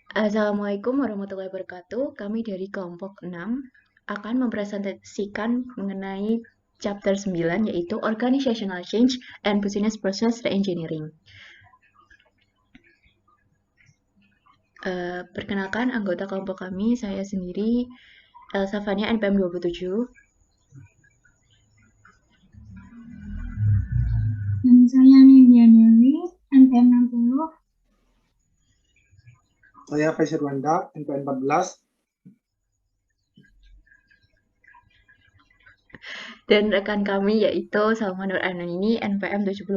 Assalamualaikum warahmatullahi wabarakatuh. Kami dari kelompok 6 akan mempresentasikan mengenai chapter 9 yaitu Organizational Change and Business Process Reengineering. Perkenalkan anggota kelompok kami, saya sendiri Elsa Fania NPM 27. Dan saya Nindya Dewi, NPM 60. Saya Faisirwanda, NPM 14. Dan rekan kami yaitu Salma Nur Ainani NPM 75.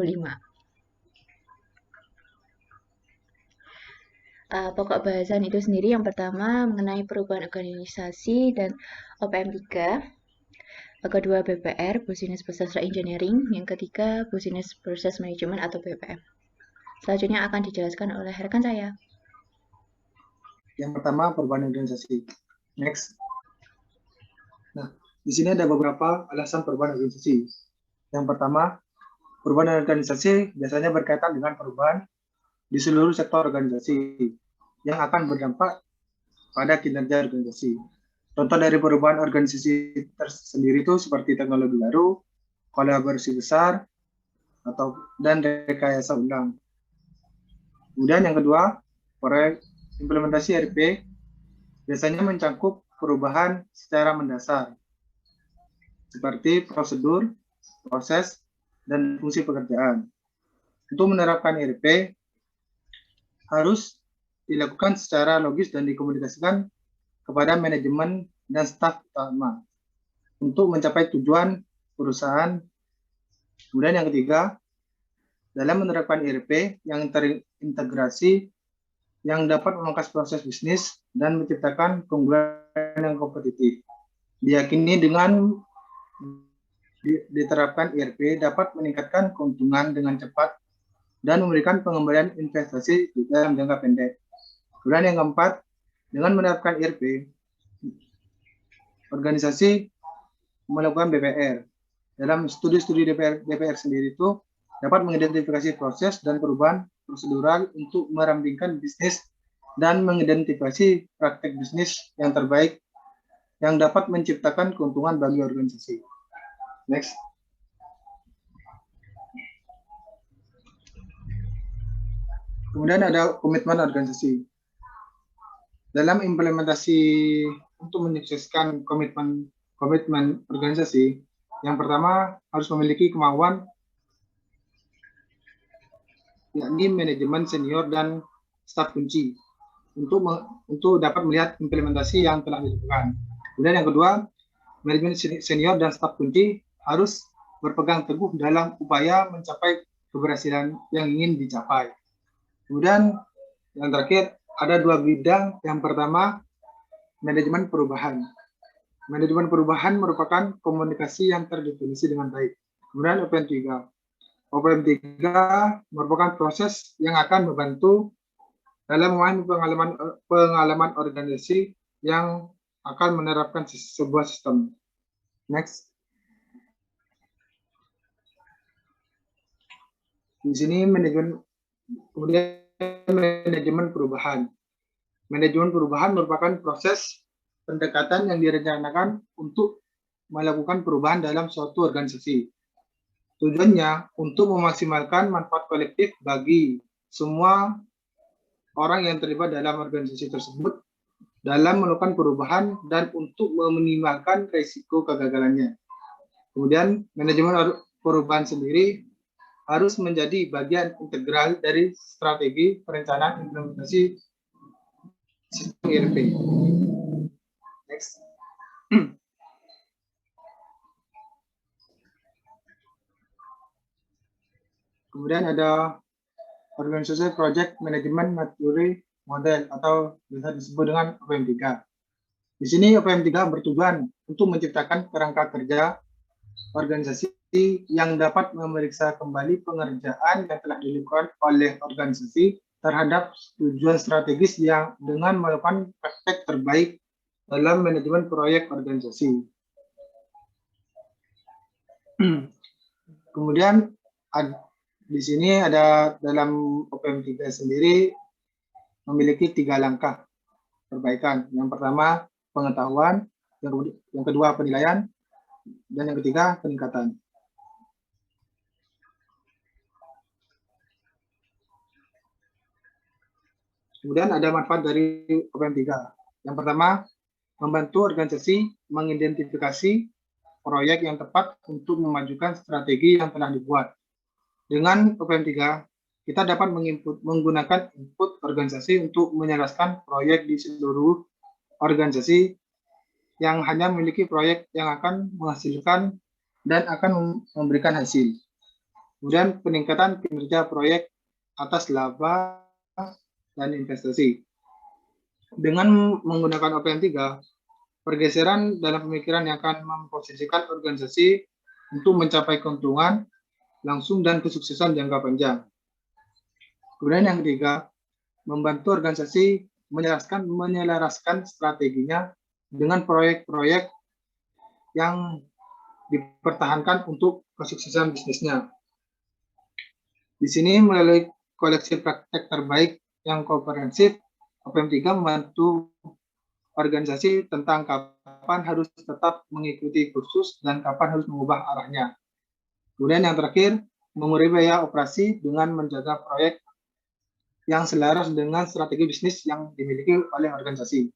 Pokok bahasan itu sendiri yang pertama mengenai perubahan organisasi dan OPM 3. Kedua BPR, Business Process Engineering. Yang ketiga Business Process Management atau BPM. Selanjutnya akan dijelaskan oleh rekan saya. Yang pertama perubahan organisasi. Next. Nah, di sini ada beberapa alasan perubahan organisasi. Yang pertama, perubahan organisasi biasanya berkaitan dengan perubahan di seluruh sektor organisasi yang akan berdampak pada kinerja organisasi. Contoh dari perubahan organisasi tersendiri itu seperti teknologi baru, kolaborasi besar, dan rekayasa ulang. Kemudian yang kedua, proyek implementasi ERP biasanya mencakup perubahan secara mendasar, seperti prosedur, proses, dan fungsi pekerjaan. Untuk menerapkan ERP, harus dilakukan secara logis dan dikomunikasikan kepada manajemen dan staf utama untuk mencapai tujuan perusahaan. Kemudian yang ketiga, dalam menerapkan ERP yang terintegrasi yang dapat memangkas proses bisnis dan menciptakan keunggulan yang kompetitif. Diyakini dengan diterapkan ERP dapat meningkatkan keuntungan dengan cepat dan memberikan pengembalian investasi dalam jangka pendek. Kemudian yang keempat, dengan menerapkan ERP, organisasi melakukan BPR. Dalam studi-studi BPR sendiri itu dapat mengidentifikasi proses dan perubahan prosedural untuk merampingkan bisnis dan mengidentifikasi praktek bisnis yang terbaik yang dapat menciptakan keuntungan bagi organisasi. Next. Kemudian ada komitmen organisasi. Dalam implementasi untuk menyukseskan komitmen organisasi, yang pertama harus memiliki kemauan yakni manajemen senior dan staf kunci untuk dapat melihat implementasi yang telah dilakukan. Kemudian yang kedua, manajemen senior dan staf kunci harus berpegang teguh dalam upaya mencapai keberhasilan yang ingin dicapai. Kemudian yang terakhir, ada dua bidang. Yang pertama, manajemen perubahan. Manajemen perubahan merupakan komunikasi yang terdefinisi dengan baik. Kemudian OPM 3. OPM 3 merupakan proses yang akan membantu dalam memahami pengalaman organisasi yang akan menerapkan sebuah sistem. Next. Di sini kemudian manajemen perubahan. Manajemen perubahan merupakan proses pendekatan yang direncanakan untuk melakukan perubahan dalam suatu organisasi. Tujuannya untuk memaksimalkan manfaat kolektif bagi semua orang yang terlibat dalam organisasi tersebut dalam melakukan perubahan dan untuk meminimalkan risiko kegagalannya. Kemudian manajemen perubahan sendiri harus menjadi bagian integral dari strategi perencanaan implementasi sistem ERP. Next. Kemudian ada organisasi project management maturity model atau bisa disebut dengan OPM 3. Di sini OPM 3 bertujuan untuk menciptakan kerangka kerja organisasi yang dapat memeriksa kembali pengerjaan yang telah dilakukan oleh organisasi terhadap tujuan strategis yang dengan melakukan praktek terbaik dalam manajemen proyek organisasi. Kemudian di sini ada dalam OPM 3 sendiri memiliki 3 langkah perbaikan. Yang pertama, pengetahuan, yang kedua, penilaian, dan yang ketiga, peningkatan. Kemudian ada manfaat dari OPM 3. Yang pertama, membantu organisasi mengidentifikasi proyek yang tepat untuk memajukan strategi yang telah dibuat. Dengan OPM 3, kita dapat menggunakan input organisasi untuk menjelaskan proyek di seluruh organisasi yang hanya memiliki proyek yang akan menghasilkan dan akan memberikan hasil. Kemudian peningkatan kinerja proyek atas laba dan investasi. Dengan menggunakan OPM 3, pergeseran dalam pemikiran yang akan memposisikan organisasi untuk mencapai keuntungan langsung dan kesuksesan jangka panjang. Kemudian yang ketiga, membantu organisasi menyelaraskan strateginya dengan proyek-proyek yang dipertahankan untuk kesuksesan bisnisnya. Di sini melalui koleksi praktek terbaik yang komprehensif, OPM 3 membantu organisasi tentang kapan harus tetap mengikuti kursus dan kapan harus mengubah arahnya. Kemudian yang terakhir, mengurangi biaya operasi dengan menjaga proyek yang selaras dengan strategi bisnis yang dimiliki oleh organisasi.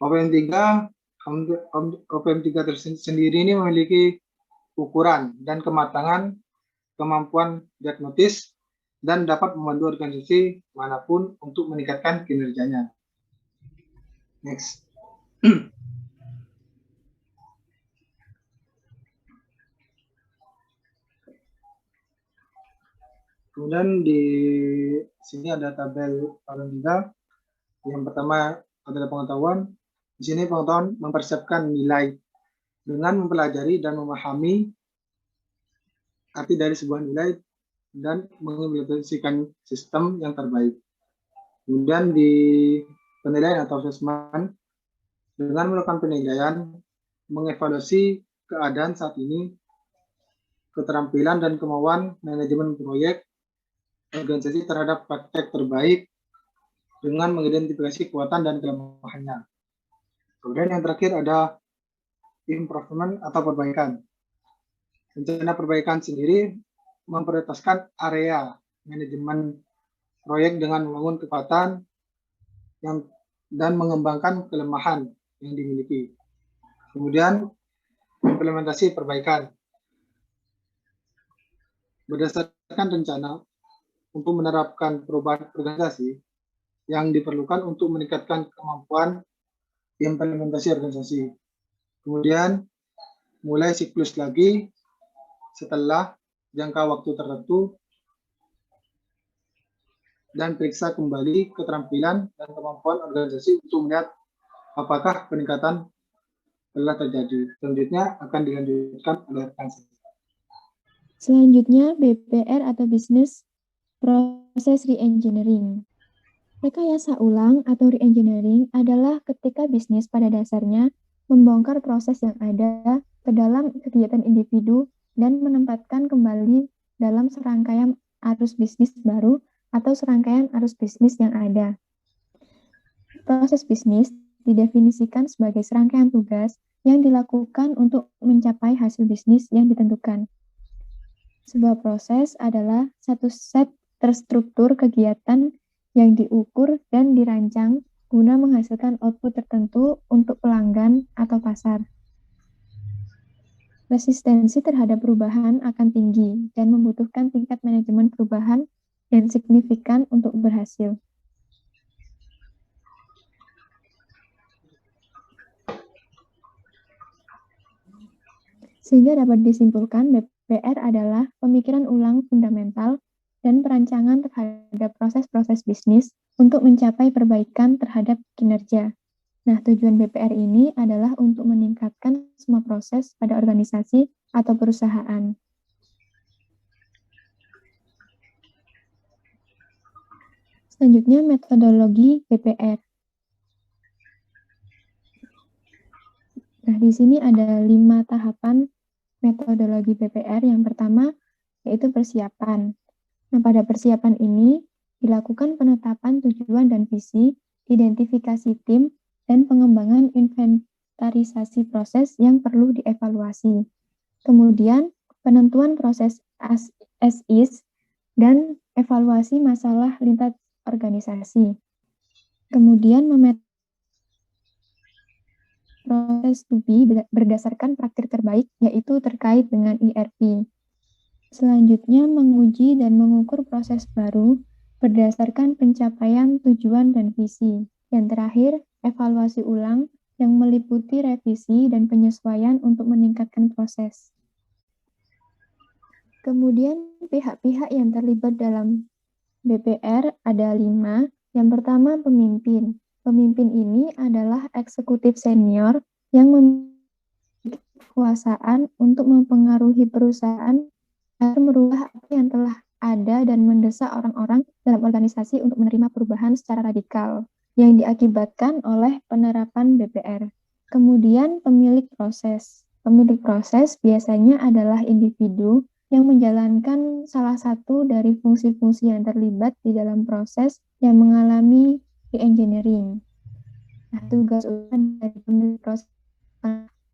OPM 3 sendiri ini memiliki ukuran dan kematangan, kemampuan diagnosis, dan dapat membantu organisasi manapun untuk meningkatkan kinerjanya. Next. Kemudian di sini ada tabel OPM 3. Yang pertama adalah pengetahuan. Di sini pengetahuan mempersiapkan nilai dengan mempelajari dan memahami arti dari sebuah nilai dan mengimplementasikan sistem yang terbaik. Kemudian di penilaian atau assessment, dengan melakukan penilaian, mengevaluasi keadaan saat ini, keterampilan dan kemauan manajemen proyek organisasi terhadap praktek terbaik dengan mengidentifikasi kekuatan dan kelemahannya. Kemudian yang terakhir ada improvement atau perbaikan. Rencana perbaikan sendiri memprioritaskan area manajemen proyek dengan membangun kekuatan dan mengembangkan kelemahan yang dimiliki. Kemudian implementasi perbaikan. Berdasarkan rencana untuk menerapkan perubahan organisasi yang diperlukan untuk meningkatkan kemampuan implementasi organisasi. Kemudian mulai siklus lagi setelah jangka waktu tertentu dan periksa kembali keterampilan dan kemampuan organisasi untuk melihat apakah peningkatan telah terjadi. Selanjutnya akan dilanjutkan oleh rekan saya. Selanjutnya BPR atau Business Process Reengineering. Rekayasa ulang atau reengineering adalah ketika bisnis pada dasarnya membongkar proses yang ada ke dalam kegiatan individu dan menempatkan kembali dalam serangkaian arus bisnis baru atau serangkaian arus bisnis yang ada. Proses bisnis didefinisikan sebagai serangkaian tugas yang dilakukan untuk mencapai hasil bisnis yang ditentukan. Sebuah proses adalah satu set terstruktur kegiatan yang diukur dan dirancang guna menghasilkan output tertentu untuk pelanggan atau pasar. Resistensi terhadap perubahan akan tinggi dan membutuhkan tingkat manajemen perubahan yang signifikan untuk berhasil. Sehingga dapat disimpulkan BPR adalah pemikiran ulang fundamental dan perancangan terhadap proses-proses bisnis untuk mencapai perbaikan terhadap kinerja. Nah, tujuan BPR ini adalah untuk meningkatkan semua proses pada organisasi atau perusahaan. Selanjutnya, metodologi BPR. Nah, di sini ada 5 tahapan metodologi BPR. Yang pertama, yaitu persiapan. Nah, pada persiapan ini, Dilakukan penetapan tujuan dan visi, identifikasi tim, dan pengembangan inventarisasi proses yang perlu dievaluasi. Kemudian, penentuan proses as is dan evaluasi masalah lintas organisasi. Kemudian, proses to be berdasarkan praktik terbaik, yaitu terkait dengan ERP. Selanjutnya, menguji dan mengukur proses baru berdasarkan pencapaian tujuan dan visi. Yang terakhir, evaluasi ulang yang meliputi revisi dan penyesuaian untuk meningkatkan proses. Kemudian, pihak-pihak yang terlibat dalam BPR ada 5. Yang pertama, pemimpin. Pemimpin ini adalah eksekutif senior yang memiliki kekuasaan untuk mempengaruhi perusahaan agar merubah apa yang telah ada dan mendesak orang-orang dalam organisasi untuk menerima perubahan secara radikal yang diakibatkan oleh penerapan BPR. Kemudian pemilik proses. Pemilik proses biasanya adalah individu yang menjalankan salah satu dari fungsi-fungsi yang terlibat di dalam proses yang mengalami re-engineering. Nah, tugas utama dari pemilik proses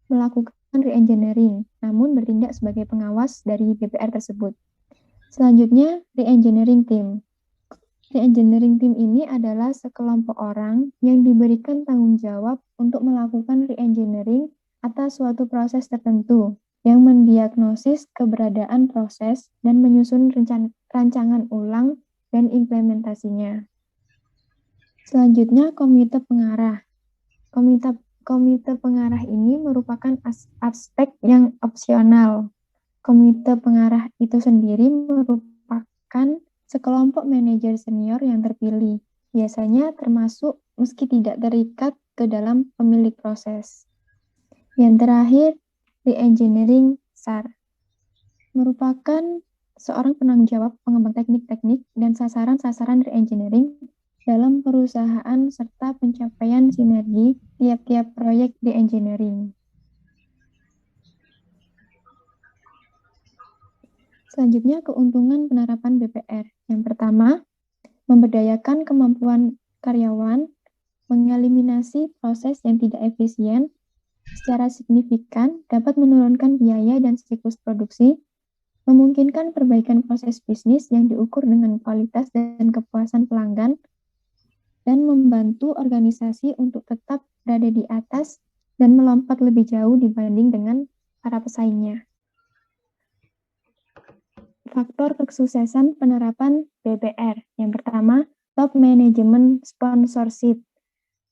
melakukan re-engineering, namun bertindak sebagai pengawas dari BPR tersebut. Selanjutnya, re-engineering team. Re-engineering team ini adalah sekelompok orang yang diberikan tanggung jawab untuk melakukan re-engineering atas suatu proses tertentu, yang mendiagnosis keberadaan proses dan menyusun rancangan ulang dan implementasinya. Selanjutnya, komite pengarah. Komite pengarah ini merupakan aspek yang opsional. Komite pengarah itu sendiri merupakan sekelompok manajer senior yang terpilih, biasanya termasuk meski tidak terikat ke dalam pemilik proses. Yang terakhir, re-engineering SAR merupakan seorang penanggung jawab pengembang teknik-teknik dan sasaran-sasaran re-engineering dalam perusahaan serta pencapaian sinergi tiap-tiap proyek re-engineering. Selanjutnya, keuntungan penerapan BPR. Yang pertama, memberdayakan kemampuan karyawan, mengeliminasi proses yang tidak efisien, secara signifikan dapat menurunkan biaya dan siklus produksi, memungkinkan perbaikan proses bisnis yang diukur dengan kualitas dan kepuasan pelanggan, dan membantu organisasi untuk tetap berada di atas dan melompat lebih jauh dibanding dengan para pesaingnya. Faktor kesuksesan penerapan BPR. Yang pertama, top management sponsorship.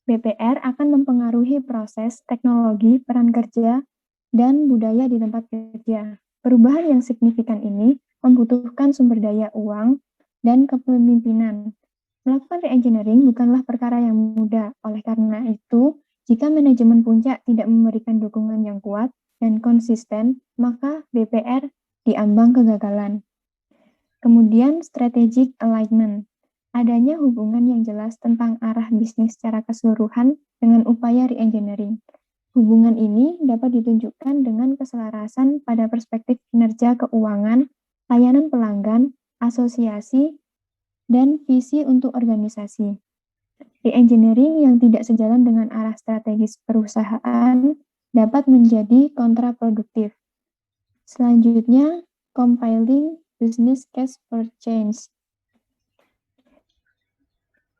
BPR akan mempengaruhi proses, teknologi, peran kerja, dan budaya di tempat kerja. Perubahan yang signifikan ini membutuhkan sumber daya uang dan kepemimpinan. Melakukan re-engineering bukanlah perkara yang mudah. Oleh karena itu, jika manajemen puncak tidak memberikan dukungan yang kuat dan konsisten, maka BPR diambang kegagalan. Kemudian, strategic alignment. Adanya hubungan yang jelas tentang arah bisnis secara keseluruhan dengan upaya re-engineering. Hubungan ini dapat ditunjukkan dengan keselarasan pada perspektif kinerja keuangan, layanan pelanggan, asosiasi, dan visi untuk organisasi. Re-engineering yang tidak sejalan dengan arah strategis perusahaan dapat menjadi kontraproduktif. Selanjutnya, compiling business case for change.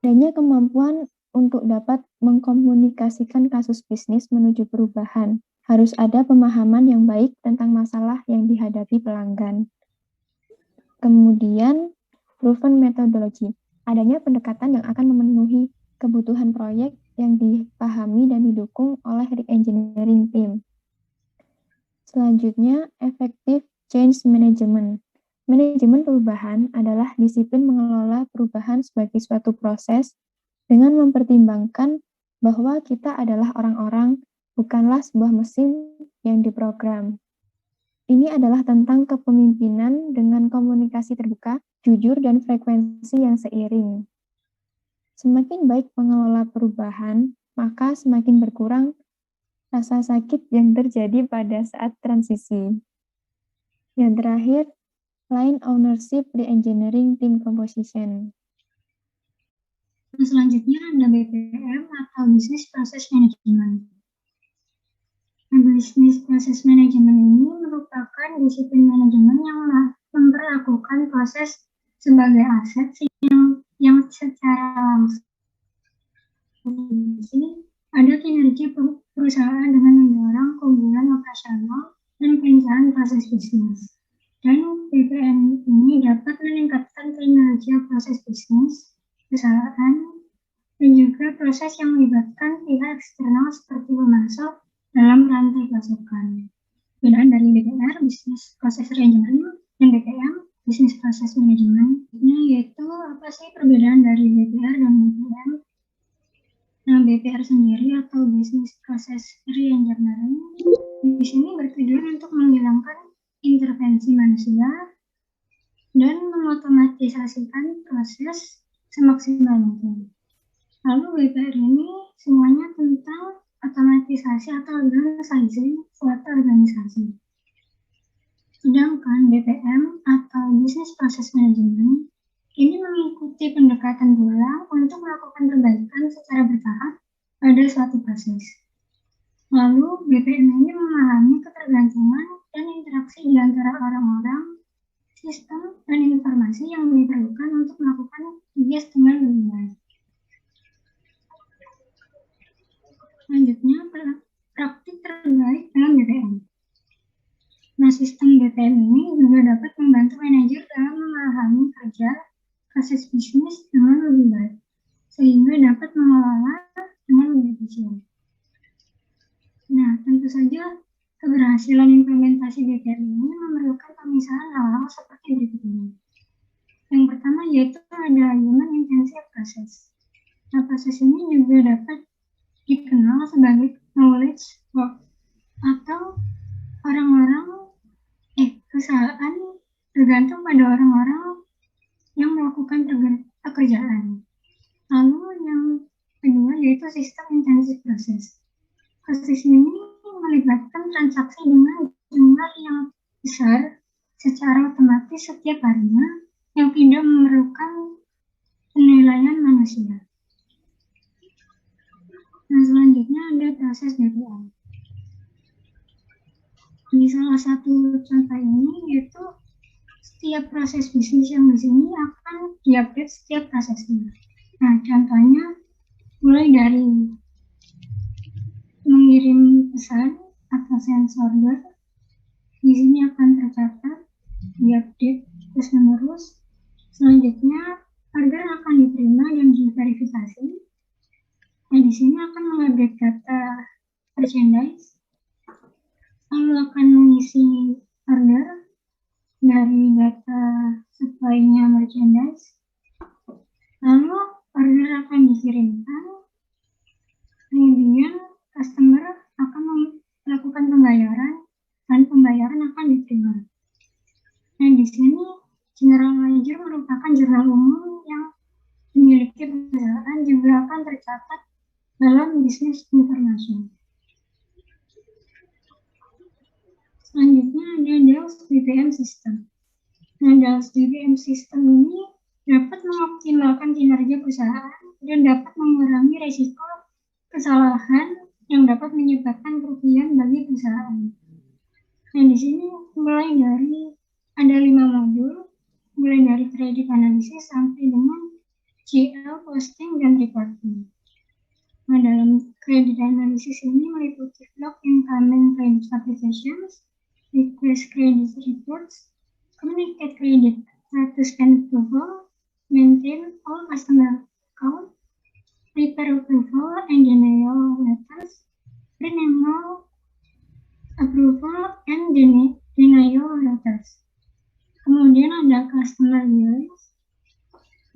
Adanya kemampuan untuk dapat mengkomunikasikan kasus bisnis menuju perubahan. Harus ada pemahaman yang baik tentang masalah yang dihadapi pelanggan. Kemudian, proven methodology. Adanya pendekatan yang akan memenuhi kebutuhan proyek yang dipahami dan didukung oleh re-engineering team. Selanjutnya, effective change management. Manajemen perubahan adalah disiplin mengelola perubahan sebagai suatu proses dengan mempertimbangkan bahwa kita adalah orang-orang, bukanlah sebuah mesin yang diprogram. Ini adalah tentang kepemimpinan dengan komunikasi terbuka, jujur, dan frekuensi yang seiring. Semakin baik mengelola perubahan, maka semakin berkurang rasa sakit yang terjadi pada saat transisi. Yang terakhir, line ownership re-engineering team composition. Nah, selanjutnya ada BPM atau Business Process Management. Nah, Business Process Management ini merupakan disiplin manajemen yang memperlakukan proses sebagai aset yang secara langsung ada kinerja perusahaan dengan mendorong keunggulan operasional dan perencanaan proses bisnis. Dan BPM ini dapat meningkatkan kinerja proses bisnis perusahaan dan juga proses yang melibatkan pihak eksternal seperti pemasok dalam rantai pasokan. Perbedaan dari BPR, Business Process Management, dan BPM, Business Process Management, yaitu apa sih perbedaan dari BPR dan BPM? Nah, BPR sendiri atau Business Process Reengineering di sini bertujuan untuk menghilangkan intervensi manusia dan mengotomatisasikan proses semaksimal mungkin. Lalu BPR ini semuanya tentang otomatisasi atau organizing suatu organisasi. Sedangkan BPM atau Business Process Management ini mengikuti pendekatan pula untuk melakukan perbaikan secara bertahap pada suatu proses. Lalu BPM ini memahami ketergantungan dan interaksi di antara orang-orang, sistem, dan informasi yang diperlukan untuk melakukan tugas dengan lebih baik. Selanjutnya, praktik terbaik dalam BPM. Nah, sistem BPM ini juga dapat membantu manajer dalam memahami kerja proses bisnis dengan lebih baik, sehingga dapat mengelola dengan lebih efisien. Nah, tentu saja keberhasilan implementasi BPM ini memerlukan pemisahan hal-hal seperti berikut ini. Yang pertama yaitu ada human intensive process. Nah, proses ini juga dapat dikenal sebagai knowledge work atau perusahaan tergantung pada orang-orang yang melakukan pekerjaan. Lalu yang kedua yaitu sistem intensive process. Proses ini melibatkan transaksi dengan jumlah yang besar secara otomatis setiap harinya yang tidak memerlukan penilaian manusia. Nah, selanjutnya ada proses BPM. Di salah satu contoh ini yaitu setiap proses bisnis yang di sini akan diupdate setiap prosesnya. Nah, contohnya mulai dari mengirim pesan atau sales order, di sini akan tercatat, diupdate terus-menerus. Selanjutnya, order akan diterima dan diverifikasi. Nah, di sini akan mengupdate data merchandise, lalu akan mengisi order dari data supply-nya merchandise, lalu order akan dikirimkan, kemudian customer akan melakukan pembayaran dan pembayaran akan diterima. Nah, di sini general ledger merupakan jurnal umum yang dimiliki perusahaan juga akan tercatat dalam bisnis information. Selanjutnya ada DAOS BPM System. Nah, DAOS BPM System ini dapat mengoptimalkan kinerja perusahaan dan dapat mengurangi risiko kesalahan yang dapat menyebabkan kerugian bagi perusahaan. Nah, di sini mulai dari ada 5 modul, mulai dari credit analysis sampai dengan GL, posting, dan reporting. Nah, dalam credit analysis ini meliputi log incoming credit applications, request credit reports, communicate credit status and approval, maintain all customer account, prepare approval and denial letters, renewal approval and denial letters. Kemudian ada customer billings,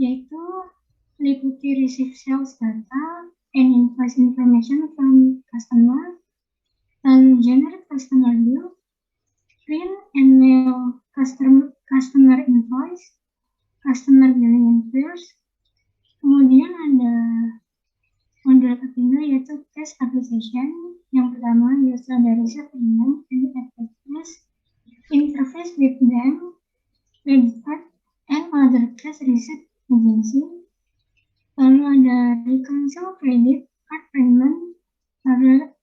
yaitu meliputi receive sales data and invoice information from customer, lalu generate customer bill, print and mail customer invoice, customer billing invoice. Kemudian ada modul ketiga yaitu test application. Yang pertama yaitu ada reset payment and effectiveness, interface with bank, credit card, and other cash reset agency. Lalu ada reconcile credit, card payment,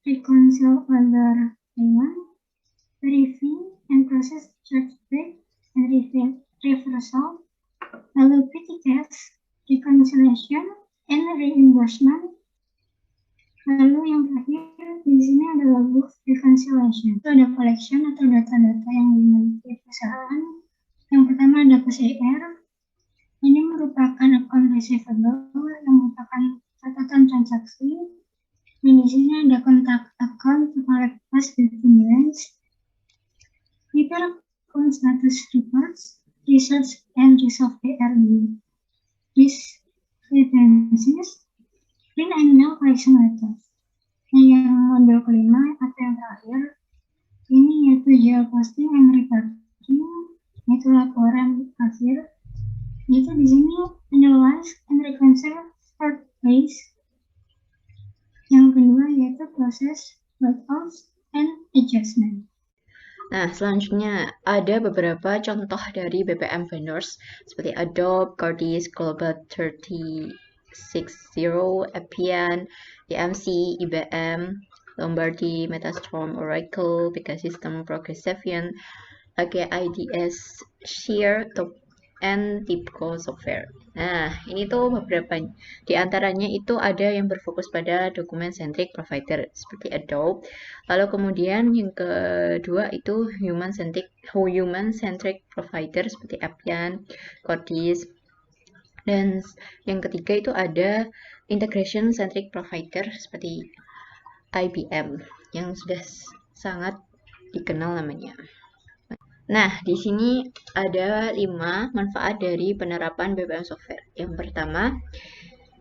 reconcile other payment, verify and process chargeback and reversal, lalu petty cash, reconciliation, and reimbursement. Lalu yang terakhir di sini adalah book reconciliation. Itu ada collection atau data-data yang dimiliki perusahaan. Yang pertama ada PCR. Ini merupakan account receivable yang merupakan catatan transaksi. Dan di sini ada contact account to collect past documents. Prepare account status reports, research and resolve PRD. Discrepancies, print and mail collection letters. Nah, yang model kelima atau yang terakhir ini yaitu jual posting and reporting, yaitu laporan akhir. Yaitu di sini analyze and reconcile start phase. Yang kedua yaitu proses write-offs and adjustment. Nah, selanjutnya ada beberapa contoh dari BPM vendors seperti Adobe, Cordis, Global 360, Appian, EMC, IBM, Lombardi, Metastorm, Oracle, Pegasystem, Progressive, AGIDS, Shear, and TIBCO Software. Nah, ini tuh beberapa di antaranya itu ada yang berfokus pada document-centric provider seperti Adobe. Lalu kemudian yang kedua itu human-centric provider seperti Appian, Cordis. Dan yang ketiga itu ada integration-centric provider seperti IBM yang sudah sangat dikenal namanya. Nah, di sini ada 5 manfaat dari penerapan BPM software. Yang pertama,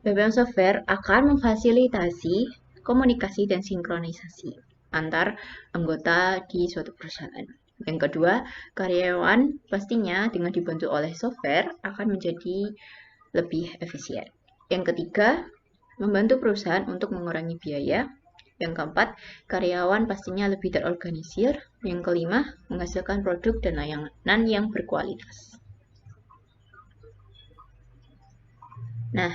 BPM software akan memfasilitasi komunikasi dan sinkronisasi antar anggota di suatu perusahaan. Yang kedua, karyawan pastinya dengan dibantu oleh software akan menjadi lebih efisien. Yang ketiga, membantu perusahaan untuk mengurangi biaya. Yang keempat, karyawan pastinya lebih terorganisir. Yang kelima, menghasilkan produk dan layanan yang berkualitas. Nah,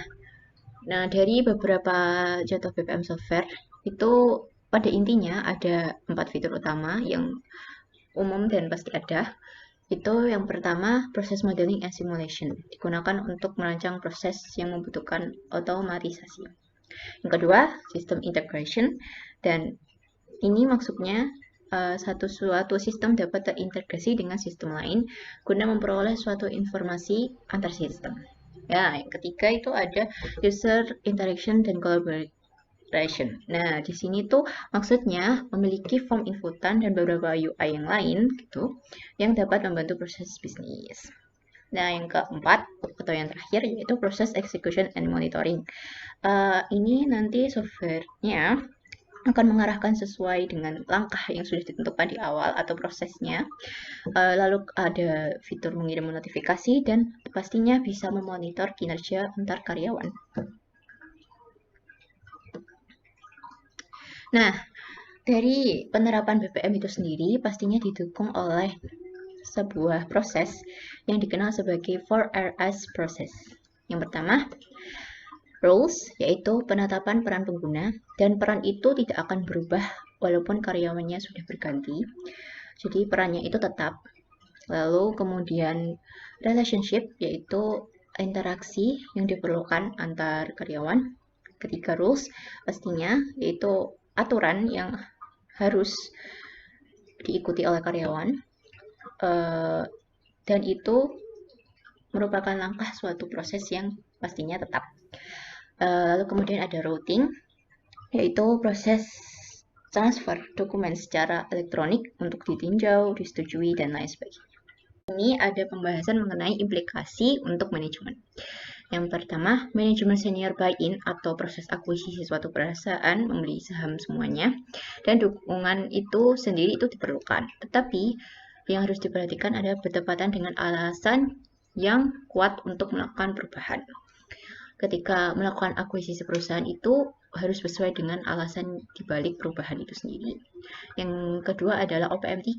dari beberapa contoh BPM software, itu pada intinya ada 4 fitur utama yang umum dan pasti ada. Itu yang pertama, proses modeling and simulation. Digunakan untuk merancang proses yang membutuhkan otomatisasi. Yang kedua, sistem integration, dan ini maksudnya suatu sistem dapat terintegrasi dengan sistem lain guna memperoleh suatu informasi antar sistem. Ya, yang ketiga itu ada user interaction dan collaboration. Nah, di sini tuh maksudnya memiliki form inputan dan beberapa UI yang lain gitu yang dapat membantu proses bisnis. Nah, yang keempat atau yang terakhir yaitu proses execution and monitoring. Ini nanti softwarenya akan mengarahkan sesuai dengan langkah yang sudah ditentukan di awal atau prosesnya. Lalu ada fitur mengirim notifikasi dan pastinya bisa memonitor kinerja antar karyawan. Nah, dari penerapan BPM itu sendiri pastinya didukung oleh sebuah proses yang dikenal sebagai 4RS process. Yang pertama, rules, yaitu penetapan peran pengguna, dan peran itu tidak akan berubah walaupun karyawannya sudah berganti. Jadi perannya itu tetap. Lalu kemudian relationship, yaitu interaksi yang diperlukan antar karyawan. Ketiga, rules, pastinya yaitu aturan yang harus diikuti oleh karyawan. Dan itu merupakan langkah suatu proses yang pastinya tetap. Lalu kemudian ada routing, yaitu proses transfer dokumen secara elektronik untuk ditinjau, disetujui, dan lain sebagainya. Ini ada pembahasan mengenai implikasi untuk manajemen. Yang pertama, manajemen senior buy-in atau proses akuisisi suatu perusahaan membeli saham semuanya, dan dukungan itu sendiri itu diperlukan. Tetapi yang harus diperhatikan adalah bertepatan dengan alasan yang kuat untuk melakukan perubahan. Ketika melakukan akuisisi perusahaan itu harus sesuai dengan alasan dibalik perubahan itu sendiri. Yang kedua adalah OPM3,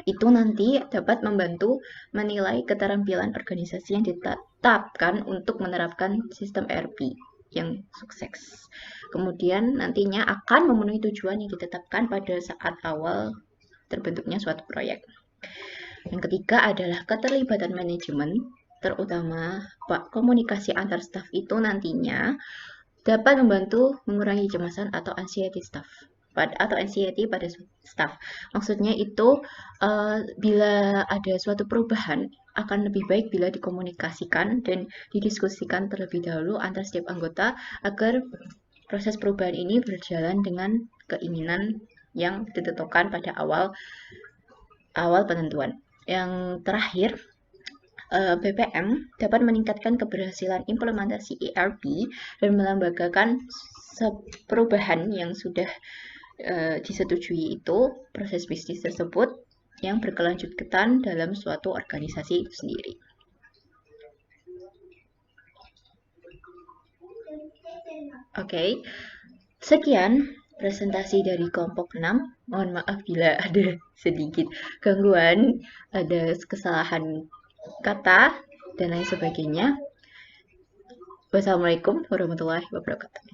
itu nanti dapat membantu menilai keterampilan organisasi yang ditetapkan untuk menerapkan sistem ERP. yang sukses. Kemudian nantinya akan memenuhi tujuan yang ditetapkan pada saat awal terbentuknya suatu proyek. Yang ketiga adalah keterlibatan manajemen, terutama komunikasi antar staf itu nantinya dapat membantu mengurangi kecemasan atau anxiety pada staff. Maksudnya itu bila ada suatu perubahan akan lebih baik bila dikomunikasikan dan didiskusikan terlebih dahulu antar setiap anggota agar proses perubahan ini berjalan dengan keinginan yang ditentukan pada awal penentuan. Yang terakhir, BPM dapat meningkatkan keberhasilan implementasi ERP dan melembagakan perubahan yang sudah disetujui itu proses bisnis tersebut yang berkelanjutan dalam suatu organisasi itu sendiri. Oke, sekian presentasi dari kelompok 6. Mohon maaf bila ada sedikit gangguan, ada kesalahan kata, dan lain sebagainya. Wassalamualaikum warahmatullahi wabarakatuh.